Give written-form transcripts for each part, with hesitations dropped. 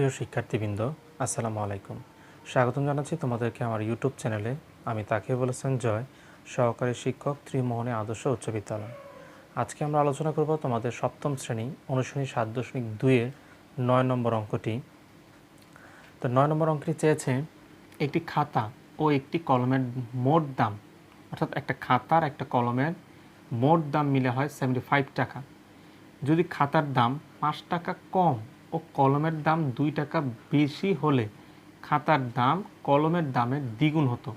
সুপ্রিয় শিক্ষার্থীবৃন্দ, আসসালামু আলাইকুম। স্বাগতম জানাচ্ছি তোমাদেরকে আমার ইউটিউব চ্যানেলে। আমি তাকিয়ে বলেছেন জয়, সহকারী শিক্ষক, ত্রিমোহনী আদর্শ উচ্চ বিদ্যালয়। আজকে আমরা আলোচনা করব তোমাদের সপ্তম শ্রেণী অনুশীলনী 7.2-এর 9 নম্বর অঙ্কটি। তো 9 নম্বর অঙ্কটি চেয়েছে একটি খাতা ও একটি কলমের মোট দাম, অর্থাৎ একটা খাতার একটা কলমের মোট দাম মিলে হয় 75 টাকা। যদি খাতার দাম 5 টাকা কম ও কলমের দাম 2 টাকা বেশি হলে খাতার দাম কলমের দামের দ্বিগুণ হতো।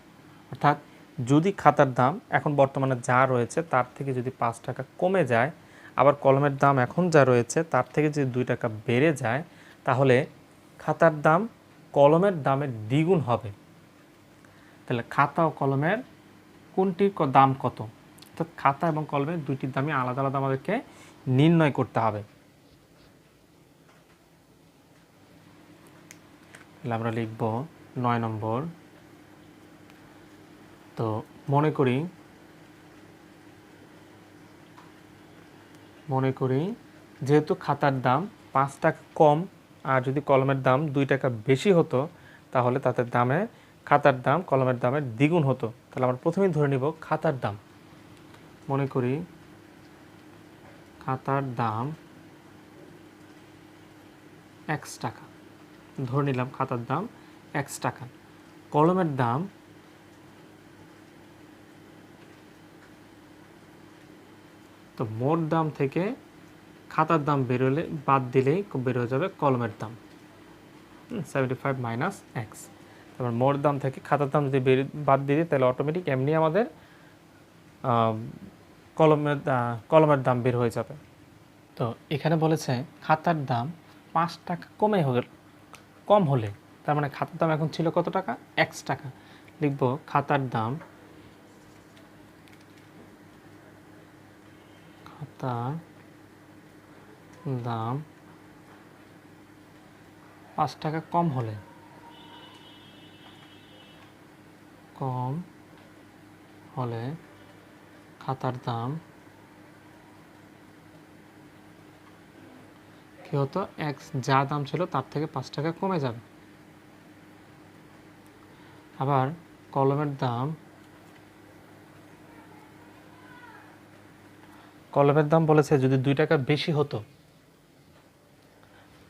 অর্থাৎ যদি খাতার দাম এখন বর্তমানে যা রয়েছে তার থেকে যদি 5 টাকা কমে যায়, আবার কলমের দাম এখন যা রয়েছে তার থেকে যদি 2 টাকা বেড়ে যায়, তাহলে খাতার দাম কলমের দামের দ্বিগুণ হবে। তাহলে খাতা ও কলমের কোনটির দাম কত? অর্থাৎ খাতা এবং কলমের দুইটির দামই আলাদা আলাদা আমাদেরকে নির্ণয় করতে হবে। তাহলে আমরা লিখব 9 নম্বর। তো মনে করি যেহেতু খাতার দাম 5 টাকা কম আর যদি কলমের দাম 2 টাকা বেশি হতো, তাহলে তাদের দামে খাতার দাম কলমের দামের দ্বিগুণ হতো। তাহলে আমরা প্রথমেই ধরে নিব খাতার দাম। মনে করি খাতার দাম x টাকা, ধরে নিলাম খাতার দাম x টাকা। কলমের দাম তো মোট দাম থেকে খাতার দাম বেরোলে বাদ দিলেই বের হয়ে যাবে কলমের দাম 75 মাইনাস এক্স। তারপর মোট দাম থেকে খাতার দাম যদি বাদ দিয়ে দিই তাহলে অটোমেটিক এমনি আমাদের কলমের দাম বের হয়ে যাবে। তো এখানে বলেছে খাতার দাম 5 টাকা কম হলে, তার মানে খাতার দাম এখন ছিল কত টাকা? এক্স টাকা। লিখব খাতার দাম 5 টাকা কম হলে খাতার দাম কি হতো? এক্স যা দাম ছিল তার থেকে 5 টাকা কমে যাবে। আবার কলমের দাম বলেছে যদি 2 টাকা বেশি হতো,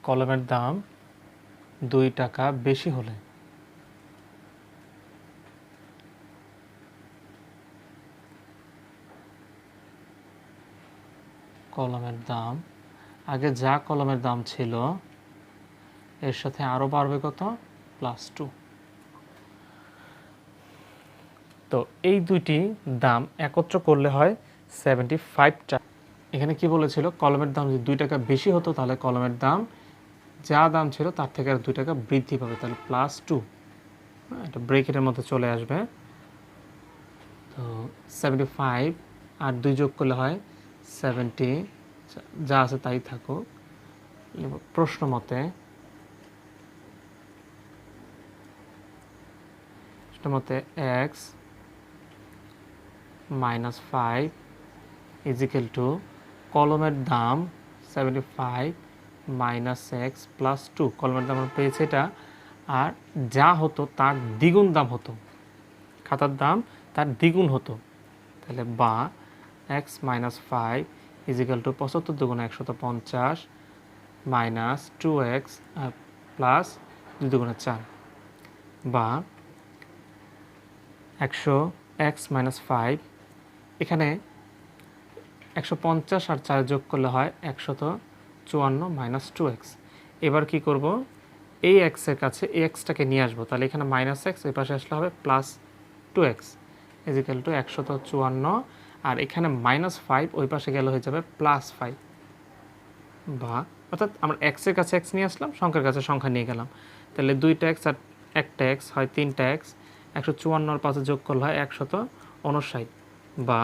কলমের দাম 2 টাকা বেশি হলে কলমের দাম আগে যা কলমের দাম ছিল এর সাথে আরো বাড়বে কত? +2। তো এই দুইটি দাম একত্র করলে হয় 75 টাকা। এখানে কি বলেছিল? কলমের দাম যদি 2 টাকা বেশি হতো তাহলে কলমের দাম যা দাম ছিল তার থেকে আর 2 টাকা বৃদ্ধি পাবে, তাহলে +2। এটা ব্রেকেটের মধ্যে চলে আসবে। তো 75 আর 2 যোগ করলে হয় 70, যা আছে তাই থাকুক। প্রশ্ন মতে x মাইনাস 5 ইজিক্যাল টু কলমের দাম 75 মাইনাস এক্স প্লাস 2। কলমের দাম আমরা পেয়েছি এটা, আর যা হতো তার দ্বিগুণ দাম হতো, খাতার দাম তার দ্বিগুণ হতো। তাহলে বা x মাইনাস 5 ইজিক্যাল টু 75 দুগুণ 150 মাইনাস 2x প্লাস 2 দুগুণে 4, বা 100x মাইনাস 5, এখানে 150 আর 4 যোগ করলে হয় 154 মাইনাস 2x। এবার কি করব? এই এক্সের কাছে এই এক্সটাকে নিয়ে আসবো, তাহলে এখানে মাইনাস এক্স, এই পাশে আসলে হবে প্লাস 2x ইজিক্যাল টু 154, আর এখানে -5 ওই পাশে গেলে হয়ে যাবে +5, বা অর্থাৎ আমরা এক্সের কাছে এক্স নিয়ে আসলাম, সংখ্যার কাছে সংখ্যা নিয়ে গেলাম। তাহলে 2টা এক্স আর 1টা এক্স হয় 3টা এক্স, 154 পাশে যোগ করলে হয় 159, বা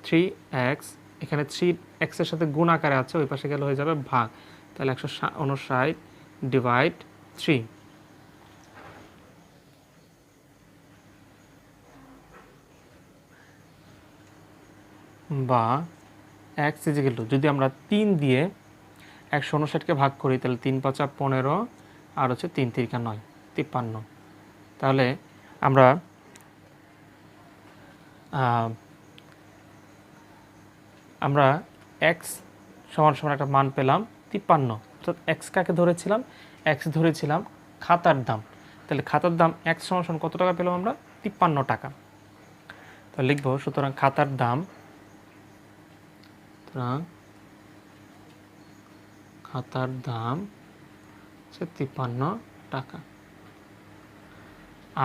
3x, এখানে 3x এর সাথে গুণ আকারে আছে, ওই পাশে গেলে হয়ে যাবে ভাগ, তাহলে 159 ডিভাইড 3, বা x ইজিক্যাল টু, যদি আমরা 3 দিয়ে 159কে ভাগ করি তাহলে 3 × 5 = 15, আর হচ্ছে 3 তিরিকা 9, 53। তাহলে আমরা আমরা এক্স সমান সমান একটা মান পেলাম 53। অর্থাৎ এক্স কাকে ধরেছিলাম? এক্স ধরেছিলাম খাতার দাম। তাহলে খাতার দাম এক্স সমান সমান কত টাকা পেলাম আমরা? 53 টাকা। তাহলে লিখব সুতরাং খাতার দাম, খাতার দাম হচ্ছে 53 টাকা।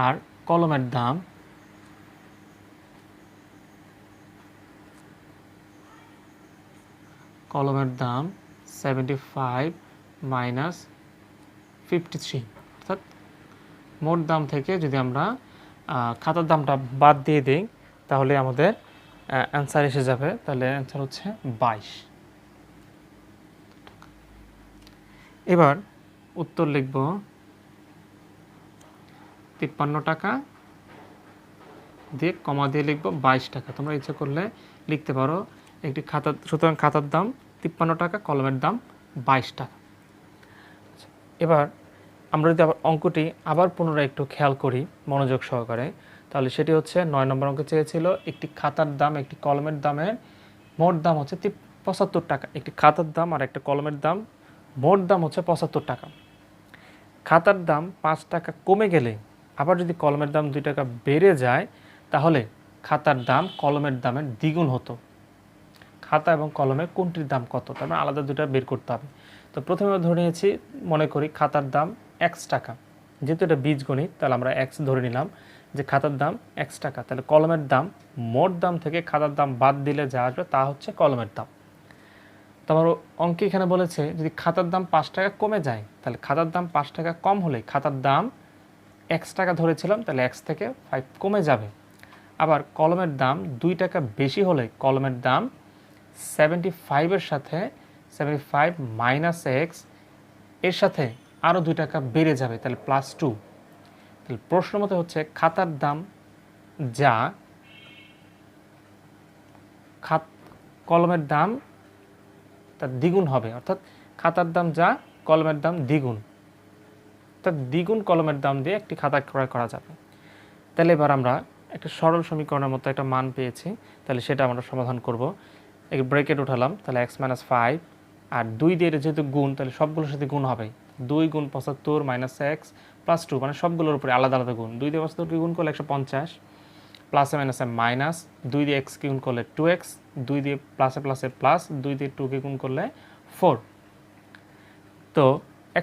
আর কলমের দাম কলমের দাম 75 মাইনাস 53। অর্থাৎ মোট দাম থেকে যদি আমরা খাতার দামটা বাদ দিয়ে দিই তাহলে আমাদের অ্যান্সার এসে যাবে। তাহলে অ্যান্সার হচ্ছে 22। এবার উত্তর লিখব 53 টাকা দিয়ে কমা দিয়ে লিখব 22 টাকা। তোমরা ইচ্ছা করলে লিখতে পারো একটি খাতা। সুতরাং খাতার দাম 53 টাকা, কলমের দাম 22 টাকা। এবার আমরা যদি আবার অঙ্কটি আবার পুনরায় একটু খেয়াল করি মনোযোগ সহকারে, তাহলে সেটি হচ্ছে 9 নম্বর অঙ্কে চেয়েছিল একটি খাতার দাম একটি কলমের দামের মোট দাম হচ্ছে 75 টাকা। একটি খাতার দাম আর একটা কলমের দাম মোট দাম হচ্ছে 75 টাকা। খাতার দাম 5 টাকা কমে গেলে আবার যদি কলমের দাম 2 টাকা বেড়ে যায় তাহলে খাতার দাম কলমের দামের দ্বিগুণ হতো। খাতা এবং কলমের কোনটির দাম কত, তার মানে আলাদা দুটো বের করতে হবে। তো প্রথমে ধরে নিয়েছি, মনে করি খাতার দাম এক্স টাকা। যেহেতু এটা বীজগণিত তাহলে আমরা এক্স ধরে নিলাম যে খাতার দাম এক্স টাকা। তাহলে কলমের দাম মোট দাম থেকে খাতার দাম বাদ দিলে যা আসবে তা হচ্ছে কলমের দাম। তো আমার অঙ্কে এখানে বলেছে যদি খাতার দাম 5 টাকা কমে যায় তাহলে খাতার দাম 5 টাকা কম হলে খাতার দাম এক্স টাকা ধরেছিলাম তাহলে এক্স থেকে 5 কমে যাবে। আবার কলমের দাম 2 টাকা বেশি হলে কলমের দাম 75 এর সাথে 75 মাইনাস এক্স এর সাথে আরও 2 টাকা বেড়ে যাবে, তাহলে +2। তাহলে প্রশ্ন মতে হচ্ছে খাতার দাম যা কলমের দাম তার দ্বিগুণ হবে, অর্থাৎ খাতার দাম যা কলমের দাম দ্বিগুণ, অর্থাৎ দ্বিগুণ কলমের দাম দিয়ে একটি খাতা ক্রয় করা যাবে। তাহলে এবার আমরা একটা সরল সমীকরণের মতো একটা মান পেয়েছি, তাহলে সেটা আমরা সমাধান করব। এক ব্র্যাকেট উঠালাম, তাহলে x - 5 আর 2 দিয়ে যেহেতু গুণ তাহলে সবগুলোর সাথে গুণ হবে। 2 গুণ 75 মাইনাস এক্স প্লাস 2, মানে সবগুলোর উপরে আলাদা আলাদা গুণ। 2 দিয়ে 75কে গুণ করলে 150, প্লাসে মাইনাসে মাইনাস, 2 দিয়ে এক্সকে গুণ করলে 2x, 2 দিয়ে প্লাসে প্লাসে প্লাস, 2 দিয়ে 2কে গুণ করলে 4। তো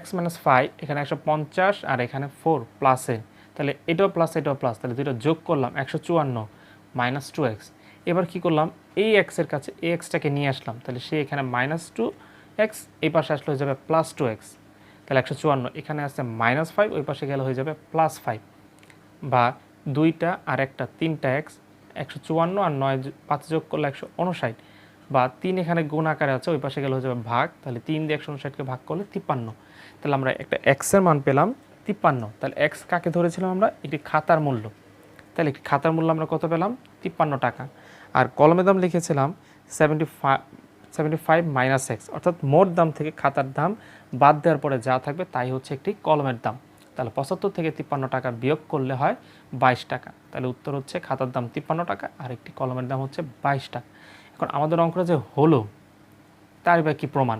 x - 5 এখানে 150 আর এখানে 4 প্লাসে, তাহলে এটাও প্লাস এটাও প্লাস, তাহলে দুটো যোগ করলাম 154 মাইনাস 2x। এবার কি করলাম, এই এক্সের কাছে এই এক্সটাকে নিয়ে আসলাম, তাহলে সে এখানে -2x, এই পাশে আসলে হয়ে যাবে +2x। তাহলে 154 এখানে আসছে -5, ওই পাশে গেলে হয়ে যাবে +5, বা 2টা আর একটা 3টা x, 154 আর 9 5 যোগ করলে 159, বা 3 এখানে গুণ আকারে আছে ওই পাশে গেলে হয়ে যাবে ভাগ, তাহলে 3 দিয়ে 159কে ভাগ করলে 53। তাহলে আমরা একটা x এর মান পেলাম 53। তাহলে x কাকে ধরেছিলাম আমরা? একটি খাতার মূল্য। তাহলে একটি খাতার মূল্য আমরা কত পেলাম? 53 টাকা। আর কলমের দাম লিখেছিলাম 75 মাইনাস এক্স, অর্থাৎ মোট দাম থেকে খাতার দাম বাদ দেওয়ার পরে যা থাকবে তাই হচ্ছে একটি কলমের দাম। তাহলে 75 থেকে 53 টাকা বিয়োগ করলে হয় 22 টাকা। তাহলে উত্তর হচ্ছে খাতার দাম 53 টাকা আর একটি কলমের দাম হচ্ছে 22 টাকা। এখন আমাদের অঙ্কটা যে হলো তার বা কী প্রমাণ?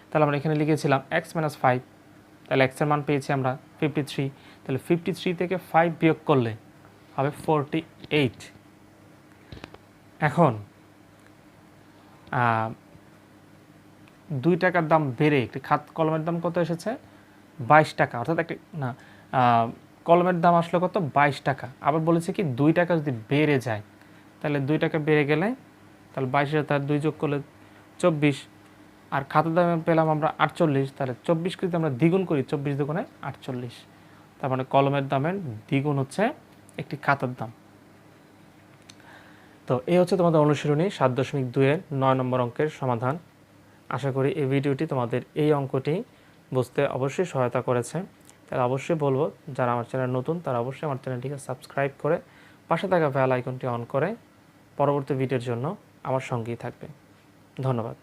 তাহলে আমরা এখানে লিখেছিলাম x - 5, তাহলে x এর মান পেয়েছি আমরা 53। তাহলে 53 থেকে 5 বিয়োগ করলে হবে 48। এখন 2 টাকার দাম বেড়ে একটি কলমের দাম কত এসেছে? 22 টাকা, অর্থাৎ একটি না কলমের দাম আসলো কত? 22 টাকা। আবার বলেছে কি 2 টাকা যদি বেড়ে যায় তাহলে 2 টাকা বেড়ে গেলে তাহলে 22-এর সাথে 2 যোগ করলে 24, আর খাতার দামে পেলাম আমরা 48, তাহলে 24কে যদি আমরা দ্বিগুণ করি 24 দুগুণে 48, তার মানে কলমের দামের দ্বিগুণ হচ্ছে একটি খাতার দাম। তো এই হচ্ছে তোমাদের অনুশীলনী 7.2-এর 9 নম্বর অঙ্কের সমাধান। আশা করি এই ভিডিওটি তোমাদের এই অঙ্কটি বুঝতে অবশ্যই সহায়তা করেছে। তাহলে অবশ্যই বলবো যারা আমার চ্যানেল নতুন তারা অবশ্যই আমার চ্যানেলটিকে সাবস্ক্রাইব করে পাশে থাকা বেল আইকনটি অন করে পরবর্তী ভিডিওর জন্য আমার সঙ্গেই থাকবে। ধন্যবাদ।